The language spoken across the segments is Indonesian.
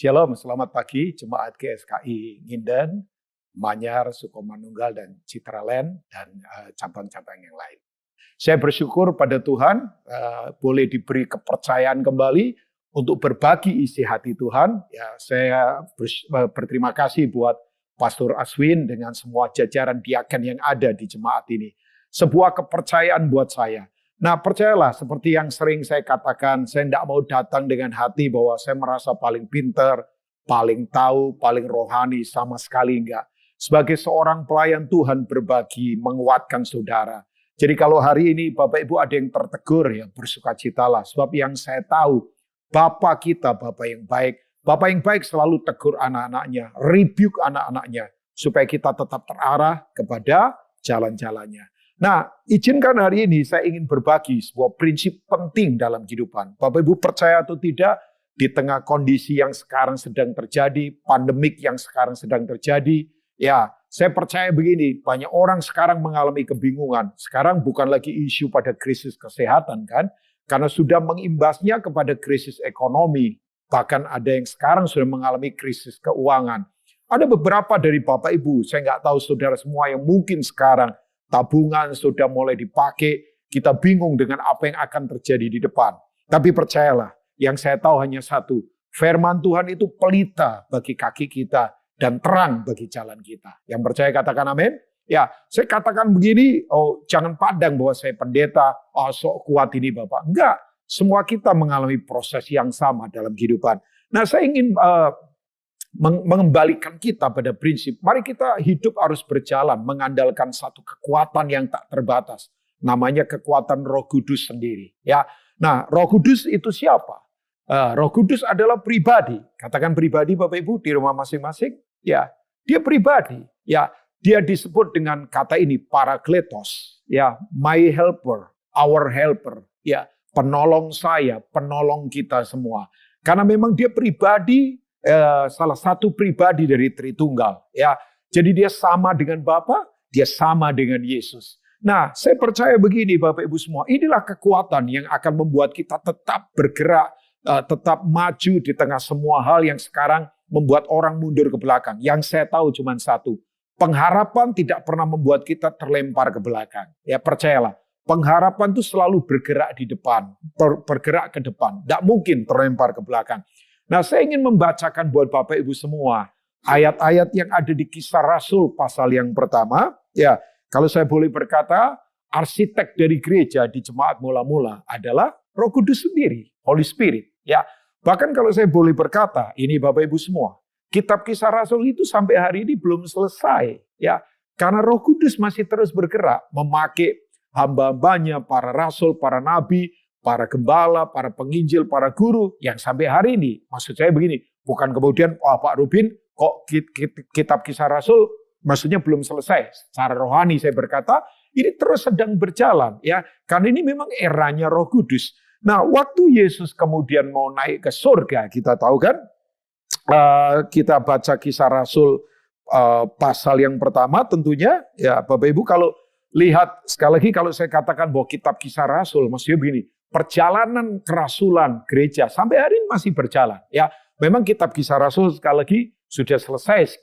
Shalom, selamat pagi Jemaat GSKI Nginden, Manyar, Sukomanunggal, dan Citraland, dan cabang-cabang yang lain. Saya bersyukur pada Tuhan boleh diberi kepercayaan kembali untuk berbagi isi hati Tuhan. Ya, saya berterima kasih buat Pastor Aswin dengan semua jajaran diaken yang ada di jemaat ini. Sebuah kepercayaan buat saya. Nah, percayalah, seperti yang sering saya katakan, saya tidak mau datang dengan hati bahwa saya merasa paling pintar, paling tahu, paling rohani, sama sekali enggak. Sebagai seorang pelayan Tuhan berbagi, menguatkan saudara. Jadi kalau hari ini Bapak Ibu ada yang tertegur, ya bersukacitalah. Sebab yang saya tahu, Bapak kita, Bapak yang baik selalu tegur anak-anaknya, rebuke anak-anaknya, supaya kita tetap terarah kepada jalan-jalannya. Nah, izinkan hari ini saya ingin berbagi sebuah prinsip penting dalam kehidupan. Bapak Ibu percaya atau tidak, di tengah kondisi yang sekarang sedang terjadi, pandemik yang sekarang sedang terjadi, ya saya percaya begini, banyak orang sekarang mengalami kebingungan. Sekarang bukan lagi isu pada krisis kesehatan kan, karena sudah mengimbasnya kepada krisis ekonomi. Bahkan ada yang sekarang sudah mengalami krisis keuangan. Ada beberapa dari Bapak Ibu, saya nggak tahu saudara semua yang mungkin sekarang tabungan sudah mulai dipakai, kita bingung dengan apa yang akan terjadi di depan. Tapi percayalah, yang saya tahu hanya satu, firman Tuhan itu pelita bagi kaki kita dan terang bagi jalan kita. Yang percaya katakan amin. Ya, saya katakan begini, jangan pandang bahwa saya pendeta, sok kuat ini Bapak. Enggak, semua kita mengalami proses yang sama dalam kehidupan. Nah, saya ingin mengembalikan kita pada prinsip, mari kita hidup harus berjalan mengandalkan satu kekuatan yang tak terbatas, namanya kekuatan Roh Kudus sendiri. Ya, nah Roh Kudus itu siapa? Roh Kudus adalah pribadi. Katakan pribadi Bapak Ibu di rumah masing-masing. Ya, dia pribadi. Ya, dia disebut dengan kata ini Parakletos. Ya, my helper, our helper. Ya, penolong saya, penolong kita semua. Karena memang dia pribadi. Salah satu pribadi dari Tritunggal, ya. Jadi dia sama dengan Bapa, dia sama dengan Yesus. Nah, saya percaya begini Bapak Ibu semua, inilah kekuatan yang akan membuat kita tetap bergerak, tetap maju di tengah semua hal yang sekarang membuat orang mundur ke belakang. Yang saya tahu cuma satu, pengharapan tidak pernah membuat kita terlempar ke belakang. Ya, percayalah, pengharapan itu selalu bergerak di depan, bergerak ke depan, tidak mungkin terlempar ke belakang. Nah, saya ingin membacakan buat Bapak Ibu semua ayat-ayat yang ada di Kisah Rasul pasal yang pertama. Ya, kalau saya boleh berkata, arsitek dari gereja di jemaat mula-mula adalah Roh Kudus sendiri, Holy Spirit. Ya, bahkan kalau saya boleh berkata, ini Bapak Ibu semua, kitab Kisah Rasul itu sampai hari ini belum selesai. Ya, karena Roh Kudus masih terus bergerak, memakai hamba-hambanya, para rasul, para nabi, para gembala, para penginjil, para guru yang sampai hari ini. Maksud saya begini, bukan kemudian Pak Rubin kok kitab Kisah Rasul maksudnya belum selesai. Secara rohani saya berkata, ini terus sedang berjalan ya. Karena ini memang eranya Roh Kudus. Nah, waktu Yesus kemudian mau naik ke surga, kita tahu kan? Kita baca Kisah Rasul pasal yang pertama tentunya ya Bapak Ibu kalau lihat sekali lagi kalau saya katakan bahwa kitab Kisah Rasul maksudnya begini, perjalanan kerasulan gereja sampai hari ini masih berjalan. Ya, memang kitab Kisah Rasul sekali lagi sudah selesai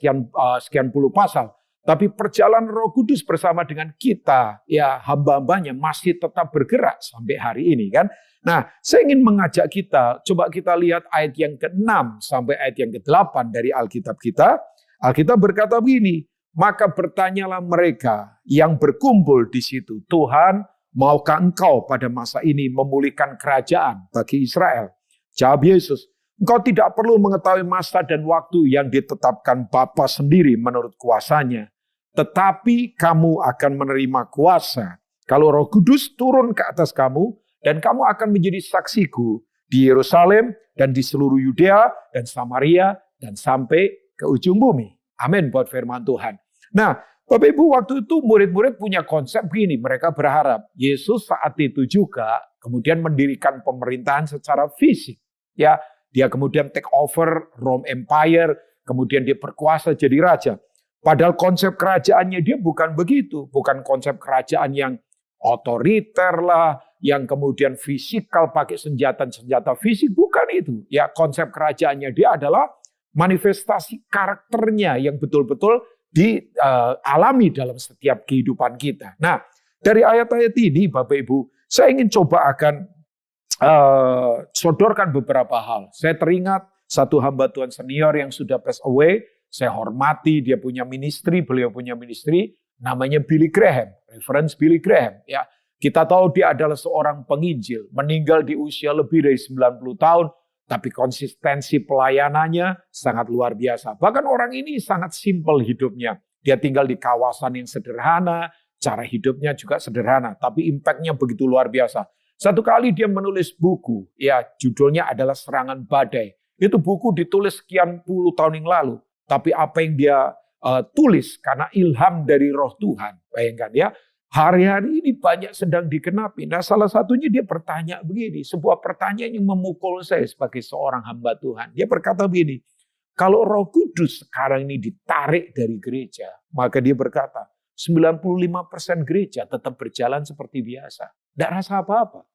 sekian puluh pasal. Tapi perjalanan Roh Kudus bersama dengan kita, ya hamba-hambanya masih tetap bergerak sampai hari ini kan. Nah, saya ingin mengajak kita, coba kita lihat ayat yang ke-6 sampai ayat yang ke-8 dari Alkitab kita. Alkitab berkata begini, maka bertanyalah mereka yang berkumpul di situ, Tuhan, maukah engkau pada masa ini memulihkan kerajaan bagi Israel? Jawab Yesus, engkau tidak perlu mengetahui masa dan waktu yang ditetapkan Bapa sendiri menurut kuasanya. Tetapi kamu akan menerima kuasa kalau Roh Kudus turun ke atas kamu dan kamu akan menjadi saksiku di Yerusalem dan di seluruh Yudea dan Samaria dan sampai ke ujung bumi. Amin buat firman Tuhan. Nah, Bapak Ibu waktu itu murid-murid punya konsep begini, mereka berharap Yesus saat itu juga kemudian mendirikan pemerintahan secara fisik. Ya, dia kemudian take over Rome Empire, kemudian dia berkuasa jadi raja. Padahal konsep kerajaannya dia bukan begitu, bukan konsep kerajaan yang otoriter lah, yang kemudian fisikal pakai senjata fisik, bukan itu. Ya, konsep kerajaannya dia adalah manifestasi karakternya yang betul-betul dialami dalam setiap kehidupan kita. Nah, dari ayat-ayat ini Bapak Ibu, saya ingin coba akan sodorkan beberapa hal. Saya teringat satu hamba Tuhan senior yang sudah pass away. Saya hormati, dia punya ministry, beliau punya ministry, namanya Billy Graham, Reverend Billy Graham. Ya, kita tahu dia adalah seorang penginjil, meninggal di usia lebih dari 90 tahun, tapi konsistensi pelayanannya sangat luar biasa. Bahkan orang ini sangat simpel hidupnya. Dia tinggal di kawasan yang sederhana, cara hidupnya juga sederhana, tapi impact-nya begitu luar biasa. Satu kali dia menulis buku, ya judulnya adalah Serangan Badai. Itu buku ditulis sekian puluh tahun yang lalu. Tapi apa yang dia tulis karena ilham dari Roh Tuhan. Bayangkan ya, hari-hari ini banyak sedang dikenapi. Nah, salah satunya dia bertanya begini, sebuah pertanyaan yang memukul saya sebagai seorang hamba Tuhan. Dia berkata begini, kalau Roh Kudus sekarang ini ditarik dari gereja, maka dia berkata, 95% gereja tetap berjalan seperti biasa. Tidak rasa apa-apa.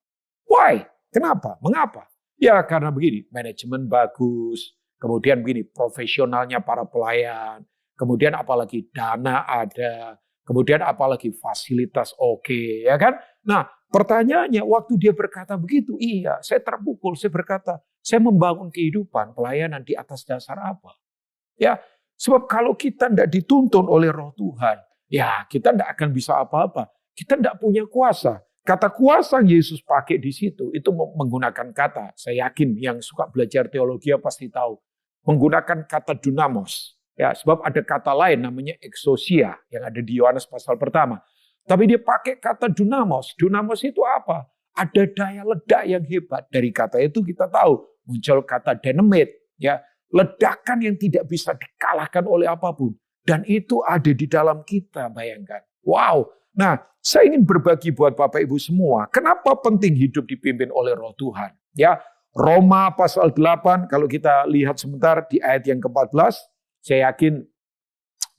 Why? Kenapa? Mengapa? Ya karena begini, manajemen bagus, kemudian begini, profesionalnya para pelayan, kemudian apalagi dana ada, kemudian apalagi fasilitas oke, ya kan? Nah, pertanyaannya waktu dia berkata begitu, iya, saya terpukul, saya berkata, saya membangun kehidupan pelayanan di atas dasar apa? Ya, sebab kalau kita tidak dituntun oleh Roh Tuhan, ya kita tidak akan bisa apa-apa. Kita tidak punya kuasa. Kata kuasa yang Yesus pakai di situ, itu menggunakan kata, saya yakin yang suka belajar teologi pasti tahu, menggunakan kata dunamos. Ya, sebab ada kata lain namanya exousia yang ada di Yohanes pasal pertama. Tapi dia pakai kata dunamos. Dunamos itu apa? Ada daya ledak yang hebat. Dari kata itu kita tahu muncul kata dynamite, ya, ledakan yang tidak bisa dikalahkan oleh apapun. Dan itu ada di dalam kita, bayangkan. Wow. Nah, saya ingin berbagi buat Bapak Ibu semua. Kenapa penting hidup dipimpin oleh Roh Tuhan? Ya, Roma pasal 8, kalau kita lihat sebentar di ayat yang ke-14, saya yakin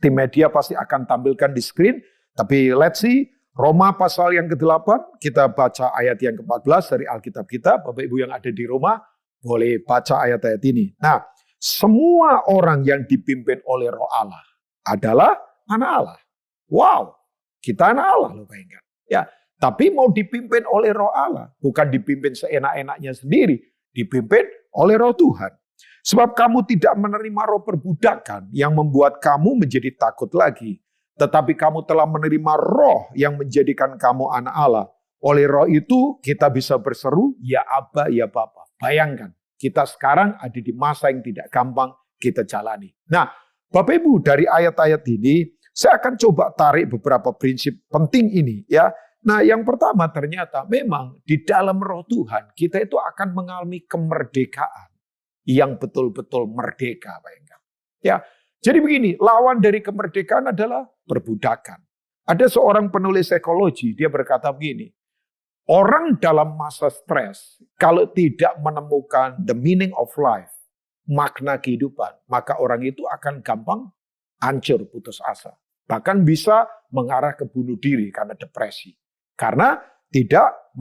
tim media pasti akan tampilkan di screen. Tapi let's see, Roma pasal yang ke-8, kita baca ayat yang ke-14 dari Alkitab kita. Bapak Ibu yang ada di rumah, boleh baca ayat-ayat ini. Nah, semua orang yang dipimpin oleh Roh Allah adalah anak Allah. Wow, kita anak Allah loh bayangkan. Ya, tapi mau dipimpin oleh Roh Allah, bukan dipimpin seenak-enaknya sendiri, dipimpin oleh Roh Tuhan. Sebab kamu tidak menerima roh perbudakan yang membuat kamu menjadi takut lagi, tetapi kamu telah menerima roh yang menjadikan kamu anak Allah. Oleh roh itu kita bisa berseru, ya Aba, ya Bapa. Bayangkan, kita sekarang ada di masa yang tidak gampang kita jalani. Nah, Bapak Ibu, dari ayat-ayat ini, saya akan coba tarik beberapa prinsip penting ini. Ya. Nah, yang pertama ternyata memang di dalam Roh Tuhan, kita itu akan mengalami kemerdekaan yang betul-betul merdeka. Bayangkan. Ya, jadi begini, lawan dari kemerdekaan adalah perbudakan. Ada seorang penulis psikologi, dia berkata begini, orang dalam masa stres, kalau tidak menemukan the meaning of life, makna kehidupan, maka orang itu akan gampang hancur, putus asa. Bahkan bisa mengarah ke bunuh diri karena depresi. Karena tidak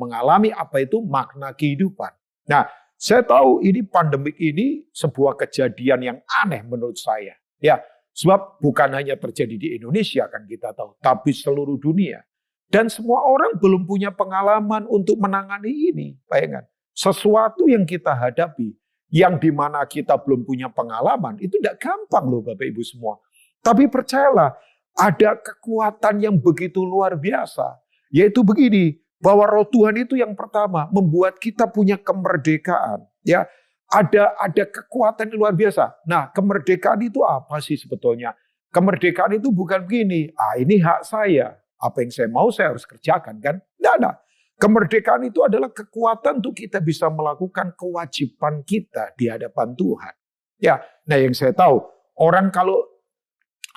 mengalami apa itu makna kehidupan. Nah, saya tahu ini pandemik ini sebuah kejadian yang aneh menurut saya. Ya, sebab bukan hanya terjadi di Indonesia kan kita tahu, tapi seluruh dunia. Dan semua orang belum punya pengalaman untuk menangani ini. Bayangkan, sesuatu yang kita hadapi, yang dimana kita belum punya pengalaman, itu tidak gampang loh Bapak Ibu semua. Tapi percayalah, ada kekuatan yang begitu luar biasa. Yaitu begini, bahwa Roh Tuhan itu yang pertama, membuat kita punya kemerdekaan. Ya, ada kekuatan yang luar biasa. Nah, kemerdekaan itu apa sih sebetulnya? Kemerdekaan itu bukan begini, ini hak saya. Apa yang saya mau saya harus kerjakan kan? Tidak ada. Kemerdekaan itu adalah kekuatan untuk kita bisa melakukan kewajiban kita di hadapan Tuhan. Ya, nah yang saya tahu, orang kalau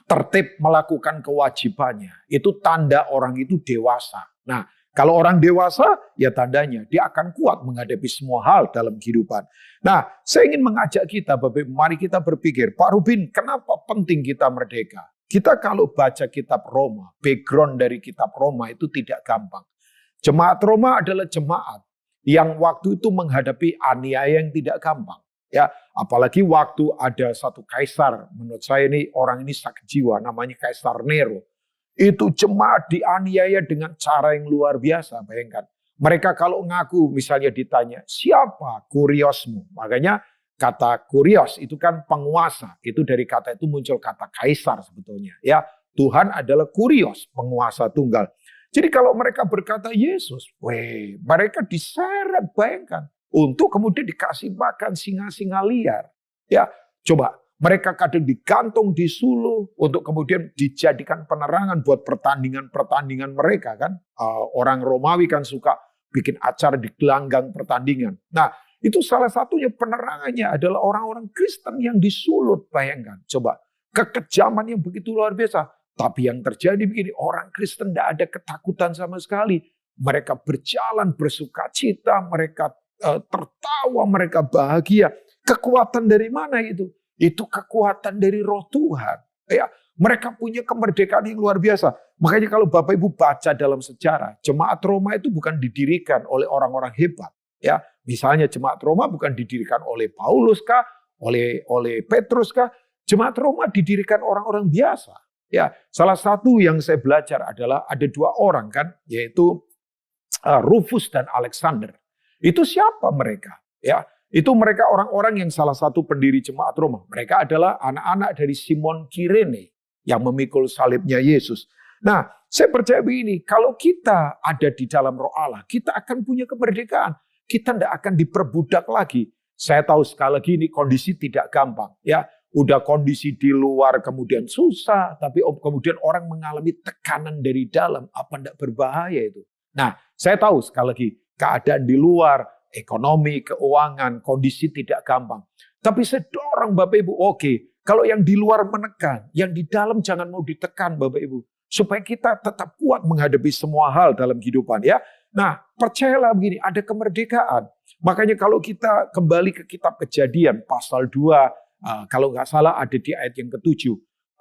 tertib melakukan kewajibannya, itu tanda orang itu dewasa. Nah, kalau orang dewasa, ya tandanya dia akan kuat menghadapi semua hal dalam kehidupan. Nah, saya ingin mengajak kita, Bapak, mari kita berpikir, Pak Rubin, kenapa penting kita merdeka? Kita kalau baca kitab Roma, background dari kitab Roma itu tidak gampang. Jemaat Roma adalah jemaat yang waktu itu menghadapi aniaya yang tidak gampang. Ya, Apalagi waktu ada satu kaisar, menurut saya ini orang ini sakit jiwa, namanya Kaisar Nero. Itu jemaat dianiaya dengan cara yang luar biasa, bayangkan. Mereka kalau ngaku misalnya ditanya, siapa kuriosmu? Makanya kata kurios itu kan penguasa. Itu dari kata itu muncul kata kaisar sebetulnya. Ya, Tuhan adalah kurios, penguasa tunggal. Jadi kalau mereka berkata Yesus, mereka diseret, bayangkan, untuk kemudian dikasih makan singa-singa liar. Ya, coba mereka kadang digantung di suluh untuk kemudian dijadikan penerangan buat pertandingan-pertandingan mereka kan. Orang Romawi kan suka bikin acara di gelanggang pertandingan. Nah, itu salah satunya penerangannya adalah orang-orang Kristen yang disulut, bayangkan. Coba kekejaman yang begitu luar biasa. Tapi yang terjadi begini, orang Kristen tidak ada ketakutan sama sekali. Mereka berjalan bersukacita, mereka tertawa, mereka bahagia. Kekuatan dari mana itu? Itu kekuatan dari Roh Tuhan. Ya, mereka punya kemerdekaan yang luar biasa. Makanya kalau Bapak Ibu baca dalam sejarah, jemaat Roma itu bukan didirikan oleh orang-orang hebat. Ya, misalnya jemaat Roma bukan didirikan oleh Paulus kah, oleh Petrus kah? Jemaat Roma didirikan orang-orang biasa. Ya, salah satu yang saya belajar adalah ada dua orang kan, yaitu Rufus dan Alexander. Itu siapa mereka? Ya, itu mereka orang-orang yang salah satu pendiri jemaat Roma. Mereka adalah anak-anak dari Simon Kirene yang memikul salibnya Yesus. Nah, saya percaya begini, kalau kita ada di dalam Roh Allah, kita akan punya kemerdekaan. Kita tidak akan diperbudak lagi. Saya tahu sekali lagi ini kondisi tidak gampang. Ya, udah kondisi di luar kemudian susah, tapi kemudian orang mengalami tekanan dari dalam, apa tidak berbahaya itu? Nah, saya tahu sekali lagi keadaan di luar, ekonomi, keuangan, kondisi tidak gampang. Tapi saya dorong Bapak Ibu, oke, kalau yang di luar menekan, yang di dalam jangan mau ditekan Bapak Ibu. Supaya kita tetap kuat menghadapi semua hal dalam kehidupan ya. Nah, percayalah begini, ada kemerdekaan. Makanya kalau kita kembali ke kitab Kejadian pasal 2, kalau nggak salah ada di ayat yang ke-7.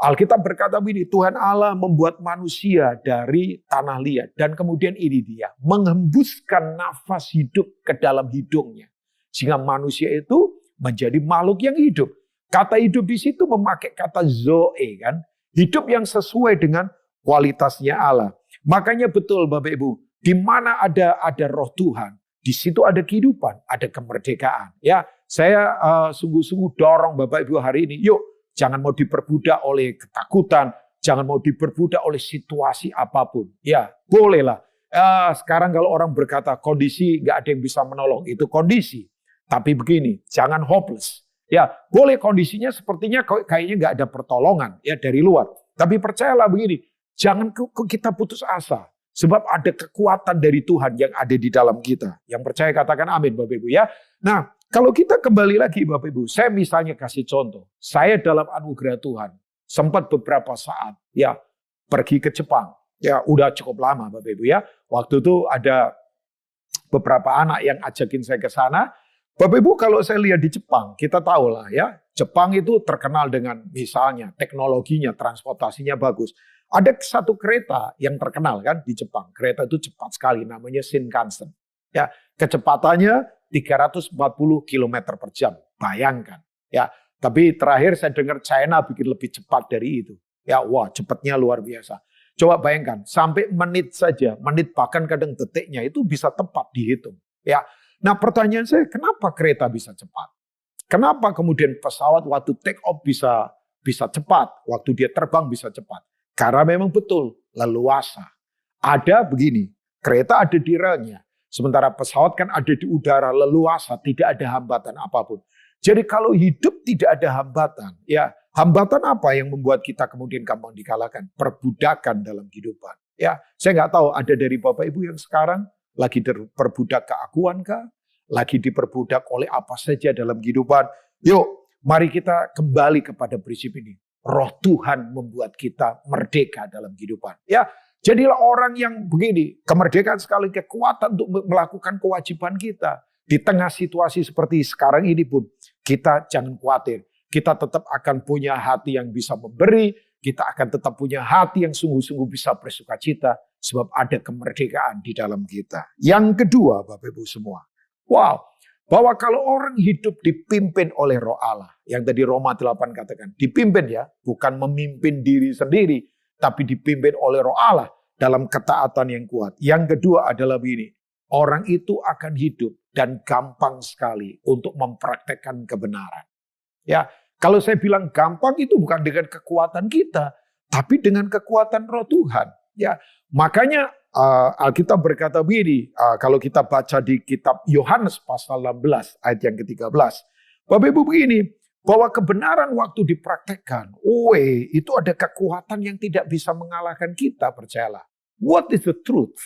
Alkitab berkata begini, Tuhan Allah membuat manusia dari tanah liat. Dan kemudian ini dia, menghembuskan nafas hidup ke dalam hidungnya. Sehingga manusia itu menjadi makhluk yang hidup. Kata hidup di situ memakai kata zoe kan. Hidup yang sesuai dengan kualitasnya Allah. Makanya betul Bapak Ibu, di mana ada roh Tuhan, di situ ada kehidupan, ada kemerdekaan. Ya, saya sungguh-sungguh dorong Bapak Ibu hari ini, yuk jangan mau diperbudak oleh ketakutan, jangan mau diperbudak oleh situasi apapun. Ya, bolehlah. Sekarang kalau orang berkata kondisi nggak ada yang bisa menolong, itu kondisi. Tapi begini, jangan hopeless. Ya, boleh kondisinya sepertinya kayaknya nggak ada pertolongan ya dari luar. Tapi percayalah begini, jangan kita putus asa. Sebab ada kekuatan dari Tuhan yang ada di dalam kita. Yang percaya katakan amin Bapak Ibu ya. Nah, kalau kita kembali lagi Bapak Ibu, saya misalnya kasih contoh. Saya dalam anugerah Tuhan sempat beberapa saat ya pergi ke Jepang. Ya udah cukup lama Bapak Ibu ya. Waktu itu ada beberapa anak yang ajakin saya ke sana. Bapak Ibu kalau saya lihat di Jepang, kita tahu lah ya. Jepang itu terkenal dengan misalnya teknologinya, transportasinya bagus. Ada satu kereta yang terkenal kan di Jepang. Kereta itu cepat sekali, namanya Shinkansen. Ya, kecepatannya 340 km per jam. Bayangkan. Ya, tapi terakhir saya dengar China bikin lebih cepat dari itu. Ya, wah, cepatnya luar biasa. Coba bayangkan, sampai menit saja, menit bahkan kadang detiknya itu bisa tepat dihitung. Ya, nah pertanyaan saya, kenapa kereta bisa cepat? Kenapa kemudian pesawat waktu take off bisa cepat, waktu dia terbang bisa cepat? Karena memang betul, leluasa. Ada begini, kereta ada di relnya. Sementara pesawat kan ada di udara, leluasa, tidak ada hambatan apapun. Jadi kalau hidup tidak ada hambatan, ya hambatan apa yang membuat kita kemudian gampang dikalahkan? Perbudakan dalam kehidupan. Ya, saya nggak tahu ada dari Bapak Ibu yang sekarang lagi diperbudak keakuan kah? Lagi diperbudak oleh apa saja dalam kehidupan? Yuk, mari kita kembali kepada prinsip ini. Roh Tuhan membuat kita merdeka dalam kehidupan. Ya, jadilah orang yang begini, kemerdekaan sekali kekuatan untuk melakukan kewajiban kita. Di tengah situasi seperti sekarang ini pun, kita jangan khawatir. Kita tetap akan punya hati yang bisa memberi, kita akan tetap punya hati yang sungguh-sungguh bisa bersukacita, sebab ada kemerdekaan di dalam kita. Yang kedua, Bapak Ibu semua. Wow, Bahwa kalau orang hidup dipimpin oleh Roh Allah, yang tadi Roma 8 katakan, dipimpin ya, bukan memimpin diri sendiri, tapi dipimpin oleh Roh Allah dalam ketaatan yang kuat. Yang kedua adalah begini, orang itu akan hidup dan gampang sekali untuk mempraktekkan kebenaran. Ya, kalau saya bilang gampang itu bukan dengan kekuatan kita, tapi dengan kekuatan Roh Tuhan. Ya, makanya Alkitab berkata begini, kalau kita baca di kitab Yohanes pasal 16 ayat yang ke-13. Bapak Ibu begini, bahwa kebenaran waktu dipraktekkan, itu ada kekuatan yang tidak bisa mengalahkan kita, percayalah. What is the truth?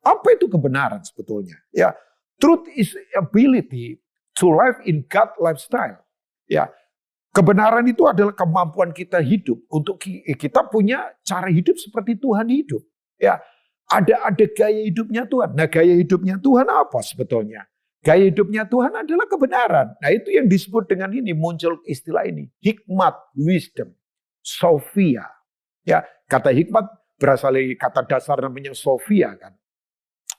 Apa itu kebenaran sebetulnya? Ya, truth is ability to live in God lifestyle. Ya, kebenaran itu adalah kemampuan kita hidup untuk kita punya cara hidup seperti Tuhan hidup. Ya, ada gaya hidupnya Tuhan. Nah, gaya hidupnya Tuhan apa sebetulnya? Gaya hidupnya Tuhan adalah kebenaran. Nah, itu yang disebut dengan ini, muncul istilah ini, hikmat, wisdom, Sophia. Ya, kata hikmat berasal dari kata dasar namanya Sophia kan.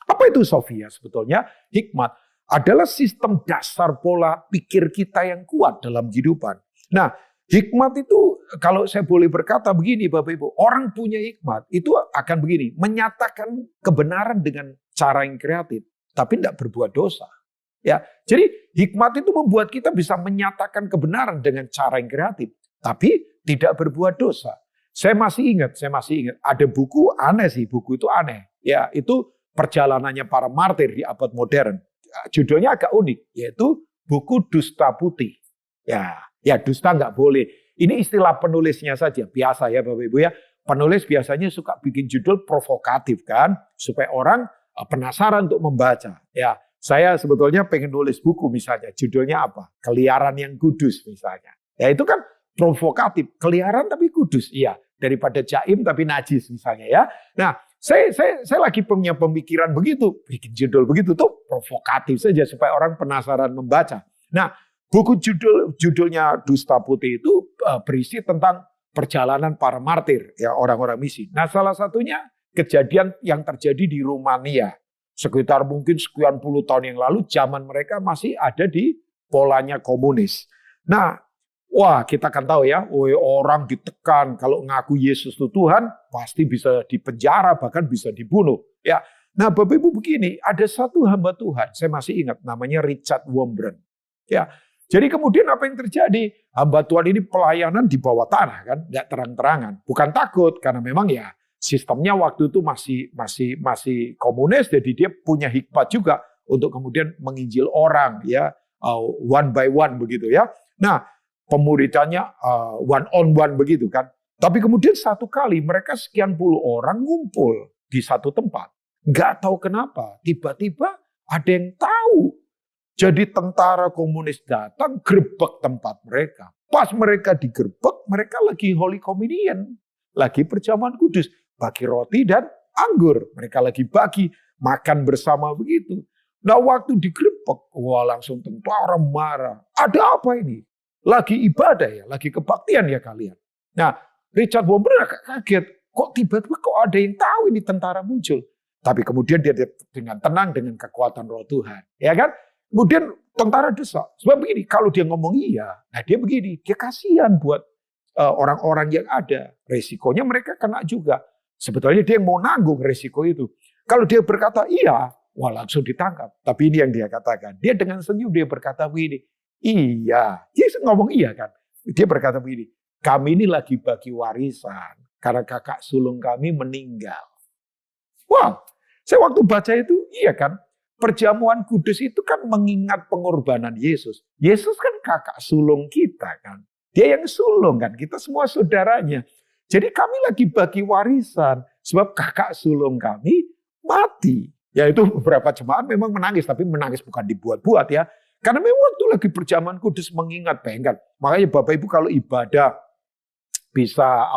Apa itu Sophia sebetulnya? Hikmat adalah sistem dasar pola pikir kita yang kuat dalam kehidupan. Nah, hikmat itu kalau saya boleh berkata begini Bapak Ibu, orang punya hikmat itu akan begini, menyatakan kebenaran dengan cara yang kreatif, tapi tidak berbuat dosa. Ya, jadi hikmat itu membuat kita bisa menyatakan kebenaran dengan cara yang kreatif, tapi tidak berbuat dosa. Saya masih ingat ada buku aneh sih, buku itu aneh. Ya, itu perjalanannya para martir di abad modern. Judulnya agak unik, yaitu buku Dusta Putih. Ya dusta nggak boleh. Ini istilah penulisnya saja, biasa ya Bapak Ibu ya. Penulis biasanya suka bikin judul provokatif kan, supaya orang penasaran untuk membaca. Ya, saya sebetulnya pengen nulis buku misalnya, judulnya apa? Keliaran yang kudus misalnya. Ya itu kan provokatif, keliaran tapi kudus. Iya, daripada jaim tapi najis misalnya ya. Nah, saya lagi punya pemikiran begitu, bikin judul begitu tuh provokatif saja supaya orang penasaran membaca. Nah, buku judulnya Dusta Putih itu berisi tentang perjalanan para martir, ya orang-orang misi. Nah, salah satunya kejadian yang terjadi di Rumania. Sekitar mungkin sekian puluh tahun yang lalu, zaman mereka masih ada di polanya komunis. Nah, kita kan tahu ya, orang ditekan kalau ngaku Yesus itu Tuhan, pasti bisa dipenjara, bahkan bisa dibunuh. Ya, nah Bapak Ibu begini, ada satu hamba Tuhan, saya masih ingat namanya Richard Wurmbrand. Ya. Jadi kemudian apa yang terjadi? Hamba Tuhan ini pelayanan di bawah tanah kan, nggak terang-terangan. Bukan takut karena memang ya sistemnya waktu itu masih komunis, jadi dia punya hikmat juga untuk kemudian menginjil orang ya one by one begitu ya. Nah pemuridannya one on one begitu kan. Tapi kemudian satu kali mereka sekian puluh orang ngumpul di satu tempat, nggak tahu kenapa tiba-tiba ada yang tahu. Jadi tentara komunis datang, gerbek tempat mereka. Pas mereka digerbek, mereka lagi Holy Communion. Lagi perjamuan kudus. Bagi roti dan anggur. Mereka lagi bagi, makan bersama begitu. Nah waktu digerbek, langsung tentara marah. Ada apa ini? Lagi ibadah ya, lagi kebaktian ya kalian. Nah Richard Wurmbrand kaget. Kok tiba-tiba kok ada yang tahu ini tentara muncul. Tapi kemudian dia dengan tenang, dengan kekuatan Roh Tuhan. Ya kan? Kemudian tentara desak. Sebab begini, kalau dia ngomong iya, nah dia begini, dia kasihan buat orang-orang yang ada. Resikonya mereka kena juga. Sebetulnya dia yang mau nanggung resiko itu. Kalau dia berkata iya, langsung ditangkap. Tapi ini yang dia katakan. Dia dengan senyum dia berkata begini, iya. Dia ngomong iya kan. Dia berkata begini, kami ini lagi bagi warisan karena kakak sulung kami meninggal. Saya waktu baca itu, iya kan. Perjamuan kudus itu kan mengingat pengorbanan Yesus. Yesus kan kakak sulung kita kan. Dia yang sulung kan, kita semua saudaranya. Jadi kami lagi bagi warisan. Sebab kakak sulung kami mati. Ya itu beberapa jemaat memang menangis. Tapi menangis bukan dibuat-buat ya. Karena memang waktu lagi perjamuan kudus mengingat bayangkan. Makanya Bapak Ibu kalau ibadah bisa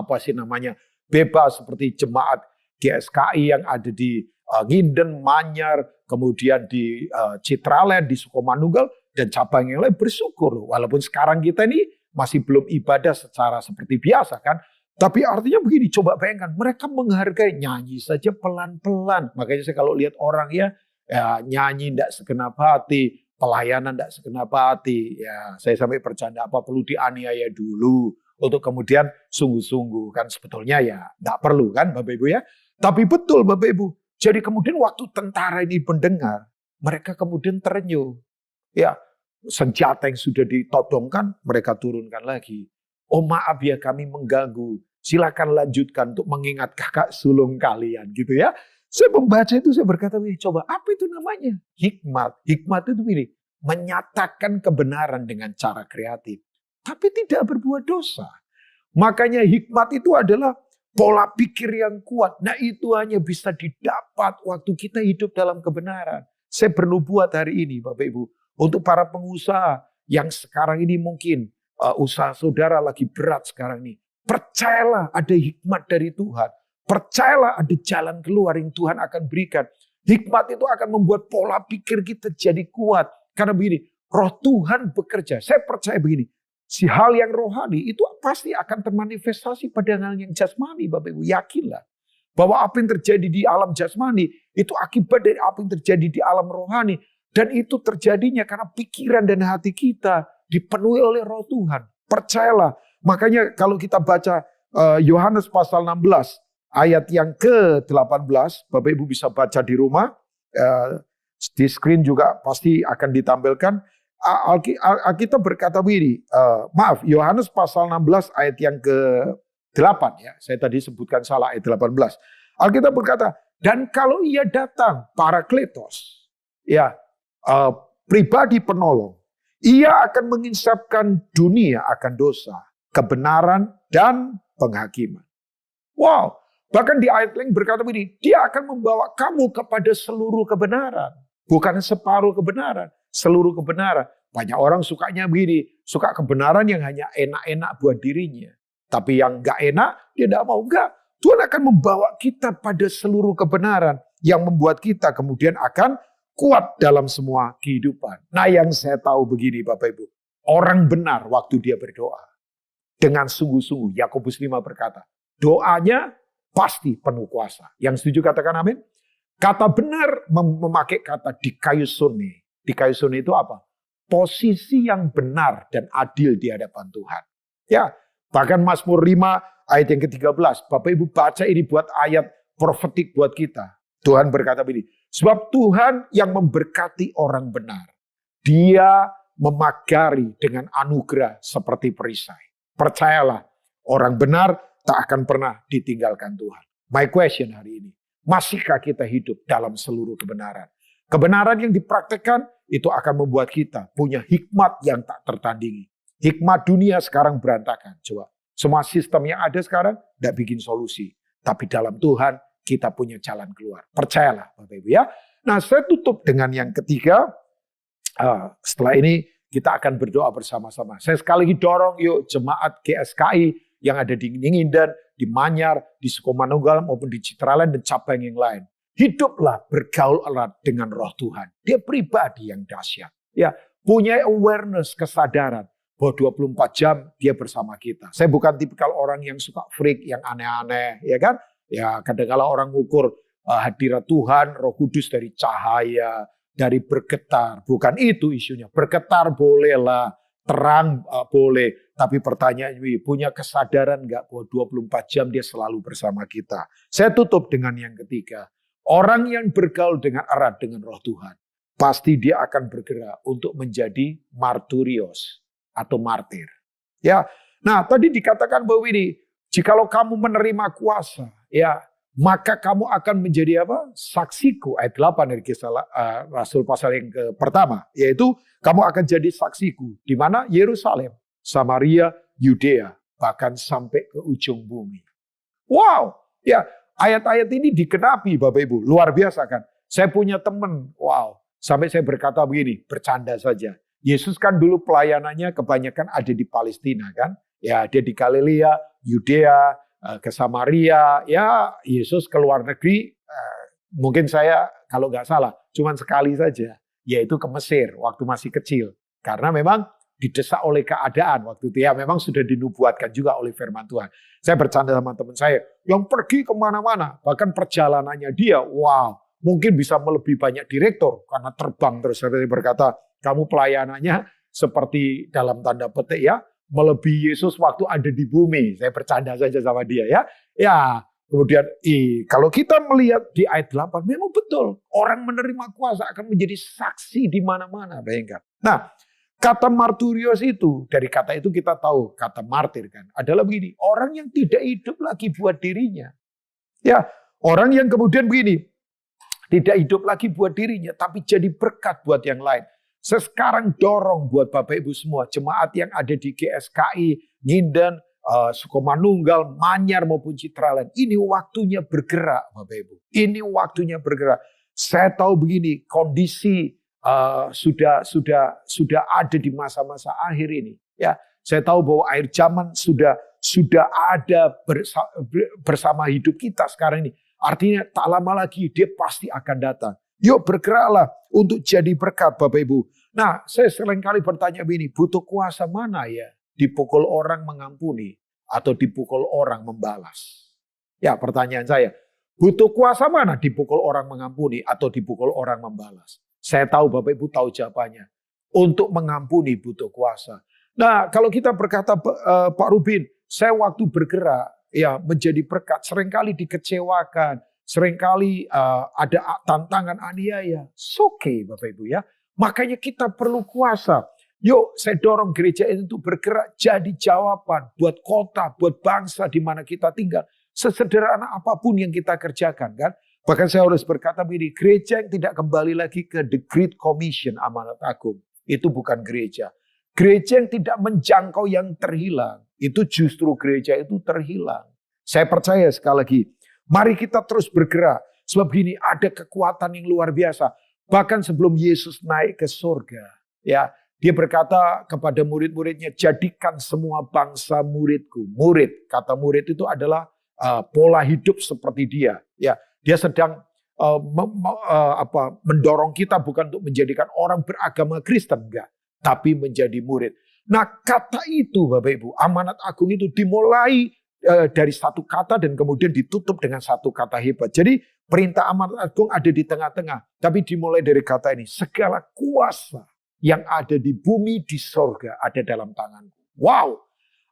bebas seperti jemaat GSKI yang ada di Nginden, Manyar, kemudian di Citraland, di Sukomanunggal, dan cabang yang lain bersyukur. Walaupun sekarang kita ini masih belum ibadah secara seperti biasa kan. Tapi artinya begini, coba bayangkan, mereka menghargai, nyanyi saja pelan-pelan. Makanya saya kalau lihat orang ya nyanyi tidak segenap hati, pelayanan tidak segenap hati. Ya, saya sampai bercanda apa perlu dianiaya dulu untuk kemudian sungguh-sungguh, kan sebetulnya ya tidak perlu kan Bapak Ibu ya. Tapi betul Bapak Ibu. Jadi kemudian waktu tentara ini mendengar, mereka kemudian terenyuh. Ya, senjata yang sudah ditodongkan mereka turunkan lagi. Oh maaf ya kami mengganggu. Silakan lanjutkan untuk mengingat kakak sulung kalian gitu ya. Saya membaca itu saya berkata, coba apa itu namanya? Hikmat. Hikmat itu ini menyatakan kebenaran dengan cara kreatif, tapi tidak berbuat dosa. Makanya hikmat itu adalah pola pikir yang kuat. Nah itu hanya bisa didapat waktu kita hidup dalam kebenaran. Saya bernubuat hari ini Bapak Ibu. Untuk para pengusaha yang sekarang ini mungkin usaha saudara lagi berat sekarang ini. Percayalah ada hikmat dari Tuhan. Percayalah ada jalan keluar yang Tuhan akan berikan. Hikmat itu akan membuat pola pikir kita jadi kuat. Karena begini, roh Tuhan bekerja. Saya percaya begini. Si hal yang rohani itu pasti akan termanifestasi pada hal yang jasmani, Bapak Ibu. Yakinlah bahwa apa yang terjadi di alam jasmani itu akibat dari apa yang terjadi di alam rohani. Dan itu terjadinya karena pikiran dan hati kita dipenuhi oleh roh Tuhan. Percayalah. Makanya kalau kita baca Yohanes pasal 16 ayat yang ke-18. Bapak Ibu bisa baca di rumah. Di screen juga pasti akan ditampilkan. Alkitab berkata begini, Yohanes pasal 16 ayat yang ke-8 ya. Saya tadi sebutkan salah ayat 18. Alkitab berkata, dan kalau ia datang, Parakletos, ya, pribadi penolong, ia akan menginsapkan dunia akan dosa, kebenaran dan penghakiman. Wow, bahkan di ayat lain berkata begini, dia akan membawa kamu kepada seluruh kebenaran, bukan separuh kebenaran. Seluruh kebenaran. Banyak orang sukanya begini. Suka kebenaran yang hanya enak-enak buat dirinya. Tapi yang gak enak, dia tidak mau. Enggak. Tuhan akan membawa kita pada seluruh kebenaran. Yang membuat kita kemudian akan kuat dalam semua kehidupan. Nah yang saya tahu begini Bapak Ibu. Orang benar waktu dia berdoa. Dengan sungguh-sungguh. Yakobus 5 berkata. Doanya pasti penuh kuasa. Yang setuju katakan amin. Kata benar memakai kata dikayusone. Dikayusone itu apa? Posisi yang benar dan adil di hadapan Tuhan. Ya, bahkan Mazmur 5 ayat yang ke-13. Bapak Ibu baca ini buat ayat profetik buat kita. Tuhan berkata begini, sebab Tuhan yang memberkati orang benar. Dia memagari dengan anugerah seperti perisai. Percayalah, orang benar tak akan pernah ditinggalkan Tuhan. My question hari ini, masihkah kita hidup dalam seluruh kebenaran? Kebenaran yang dipraktekkan itu akan membuat kita punya hikmat yang tak tertandingi. Hikmat dunia sekarang berantakan. Coba, semua sistem yang ada sekarang tidak bikin solusi. Tapi dalam Tuhan kita punya jalan keluar. Percayalah Bapak Ibu ya. Nah saya tutup dengan yang ketiga. Setelah ini kita akan berdoa bersama-sama. Saya sekali lagi dorong yuk jemaat GSKI yang ada di Ningindan, di Manyar, di Sukomanunggal maupun di Citraland dan cabang yang lain. Hiduplah bergaul erat dengan roh Tuhan. Dia pribadi yang dahsyat. Ya, punya awareness, kesadaran bahwa 24 jam dia bersama kita. Saya bukan tipikal orang yang suka freak, yang aneh-aneh, ya kan? Ya, kadang-kala orang mengukur hadirat Tuhan, Roh Kudus dari cahaya, dari bergetar. Bukan itu isunya. Bergetar bolehlah, terang boleh. Tapi pertanyaannya, punya kesadaran enggak bahwa 24 jam dia selalu bersama kita? Saya tutup dengan yang ketiga. Orang yang bergaul dengan erat dengan roh Tuhan, pasti dia akan bergerak untuk menjadi marturios atau martir. Ya, nah tadi dikatakan bahwa ini, jikalau kamu menerima kuasa, ya maka kamu akan menjadi apa? Saksiku. Ayat 8 dari Kisah Rasul pasal yang pertama, yaitu kamu akan jadi saksiku. Di mana? Yerusalem, Samaria, Yudea, bahkan sampai ke ujung bumi. Wow, ya. Ayat-ayat ini dikenapi Bapak Ibu, luar biasa kan. Saya punya teman, wow, sampai saya berkata begini, bercanda saja. Yesus kan dulu pelayanannya kebanyakan ada di Palestina kan. Ya dia di Galilea, Yudea, ke Samaria. Ya Yesus ke luar negeri, mungkin saya kalau nggak salah, cuma sekali saja. Yaitu ke Mesir waktu masih kecil. Karena memang didesak oleh keadaan waktu itu ya, memang sudah dinubuatkan juga oleh firman Tuhan. Saya bercanda sama teman saya yang pergi kemana-mana, bahkan perjalanannya dia, wow, mungkin bisa melebihi banyak direktur karena terbang terus. Saya berkata, kamu pelayanannya seperti dalam tanda petik ya, melebihi Yesus waktu ada di bumi. Saya bercanda saja sama dia ya. Ya, kemudian kalau kita melihat di ayat 8, memang betul. Orang menerima kuasa akan menjadi saksi di mana-mana. Bayangkan. Nah, kata marturios itu, dari kata itu kita tahu, kata martir kan, adalah begini. Orang yang tidak hidup lagi buat dirinya. Ya, orang yang kemudian begini, tidak hidup lagi buat dirinya, tapi jadi berkat buat yang lain. Sekarang dorong buat Bapak Ibu semua, jemaat yang ada di GSKI, Nginden, Sukomanunggal, Manyar maupun Citraland. Ini waktunya bergerak Bapak Ibu. Ini waktunya bergerak. Saya tahu begini, kondisi sudah ada di masa-masa akhir ini. Ya, saya tahu bahwa akhir zaman sudah ada bersama hidup kita sekarang ini. Artinya tak lama lagi dia pasti akan datang. Yuk bergeraklah untuk jadi berkat Bapak Ibu. Nah, saya seringkali bertanya begini, butuh kuasa mana ya? Dipukul orang mengampuni atau dipukul orang membalas? Ya, pertanyaan saya, butuh kuasa mana? Dipukul orang mengampuni atau dipukul orang membalas? Saya tahu Bapak Ibu tahu jawabannya. Untuk mengampuni butuh kuasa. Nah, kalau kita berkata Pak Rubin, saya waktu bergerak ya menjadi berkat, seringkali dikecewakan. Seringkali ada tantangan aniaya. Oke, Bapak Ibu ya. Makanya kita perlu kuasa. Yuk saya dorong gereja ini untuk bergerak jadi jawaban buat kota, buat bangsa di mana kita tinggal. Sesederhana apapun yang kita kerjakan kan. Bahkan saya harus berkata begini, gereja yang tidak kembali lagi ke The Great Commission Amanat Agung. Itu bukan gereja. Gereja yang tidak menjangkau yang terhilang. Itu justru gereja itu terhilang. Saya percaya sekali lagi. Mari kita terus bergerak. Sebab gini, ada kekuatan yang luar biasa. Bahkan sebelum Yesus naik ke surga. Ya, dia berkata kepada murid-muridnya, jadikan semua bangsa muridku. Murid, kata murid itu adalah pola hidup seperti dia. Ya, dia sedang mendorong kita bukan untuk menjadikan orang beragama Kristen. Enggak, tapi menjadi murid. Nah, kata itu Bapak Ibu, amanat agung itu dimulai dari satu kata dan kemudian ditutup dengan satu kata hebat. Jadi perintah amanat agung ada di tengah-tengah. Tapi dimulai dari kata ini. Segala kuasa yang ada di bumi, di sorga ada dalam tanganku. Wow.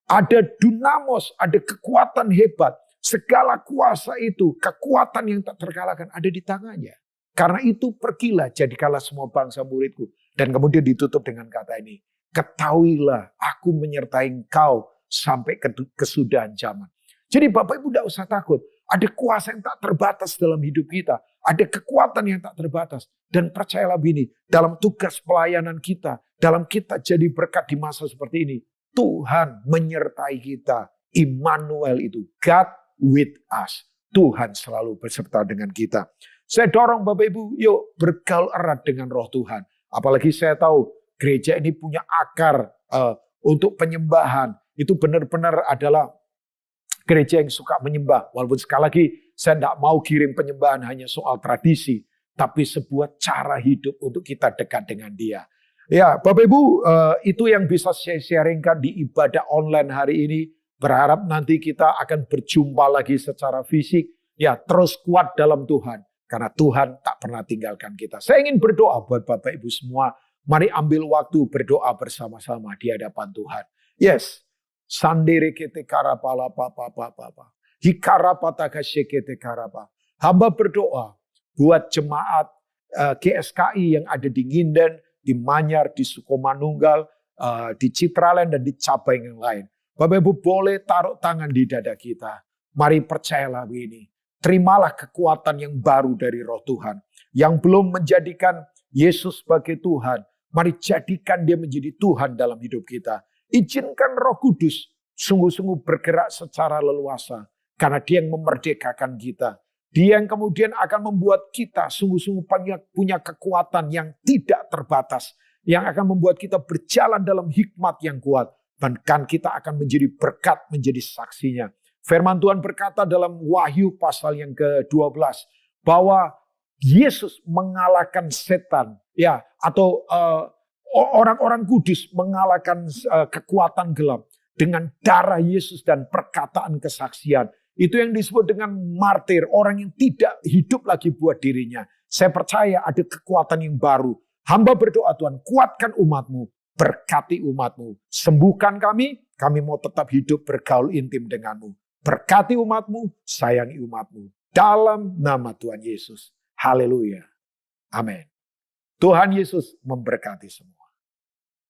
Ada dunamos, ada kekuatan hebat. Segala kuasa itu, kekuatan yang tak terkalahkan ada di tangannya. Karena itu pergilah, jadikanlah semua bangsa muridku. Dan kemudian ditutup dengan kata ini. Ketahuilah, aku menyertai engkau sampai kesudahan zaman. Jadi Bapak Ibu tidak usah takut. Ada kuasa yang tak terbatas dalam hidup kita. Ada kekuatan yang tak terbatas. Dan percayalah begini, dalam tugas pelayanan kita, dalam kita jadi berkat di masa seperti ini, Tuhan menyertai kita. Immanuel itu, God with us. Tuhan selalu beserta dengan kita. Saya dorong Bapak Ibu, yuk bergaul erat dengan roh Tuhan. Apalagi saya tahu gereja ini punya akar untuk penyembahan. Itu benar-benar adalah gereja yang suka menyembah. Walaupun sekali lagi saya tidak mau kirim penyembahan hanya soal tradisi. Tapi sebuah cara hidup untuk kita dekat dengan dia. Ya Bapak Ibu, itu yang bisa saya sharingkan di ibadah online hari ini. Berharap nanti kita akan berjumpa lagi secara fisik. Ya terus kuat dalam Tuhan. Karena Tuhan tak pernah tinggalkan kita. Saya ingin berdoa buat Bapak Ibu semua. Mari ambil waktu berdoa bersama-sama di hadapan Tuhan. Yes. Sandere kete karapala papa. Hikarapata kasyekete karapa. Hamba berdoa buat jemaat GSKI yang ada di Nginden, di Manyar, di Sukomanunggal, di Citraland dan di cabang yang lain. Bapak Ibu boleh taruh tangan di dada kita. Mari percayalah begini. Terimalah kekuatan yang baru dari roh Tuhan. Yang belum menjadikan Yesus sebagai Tuhan. Mari jadikan dia menjadi Tuhan dalam hidup kita. Izinkan Roh Kudus sungguh-sungguh bergerak secara leluasa. Karena dia yang memerdekakan kita. Dia yang kemudian akan membuat kita sungguh-sungguh punya kekuatan yang tidak terbatas. Yang akan membuat kita berjalan dalam hikmat yang kuat. Bahkan kita akan menjadi berkat, menjadi saksinya. Firman Tuhan berkata dalam Wahyu pasal yang ke-12. Bahwa Yesus mengalahkan setan. Ya, atau orang-orang kudus mengalahkan kekuatan gelap dengan darah Yesus dan perkataan kesaksian. Itu yang disebut dengan martir, orang yang tidak hidup lagi buat dirinya. Saya percaya ada kekuatan yang baru. Hamba berdoa Tuhan, kuatkan umat-Mu, berkati umat-Mu, sembuhkan kami mau tetap hidup bergaul intim dengan-Mu. Berkati umat-Mu, sayangi umat-Mu. Dalam nama Tuhan Yesus. Haleluya. Amin. Tuhan Yesus memberkati semua.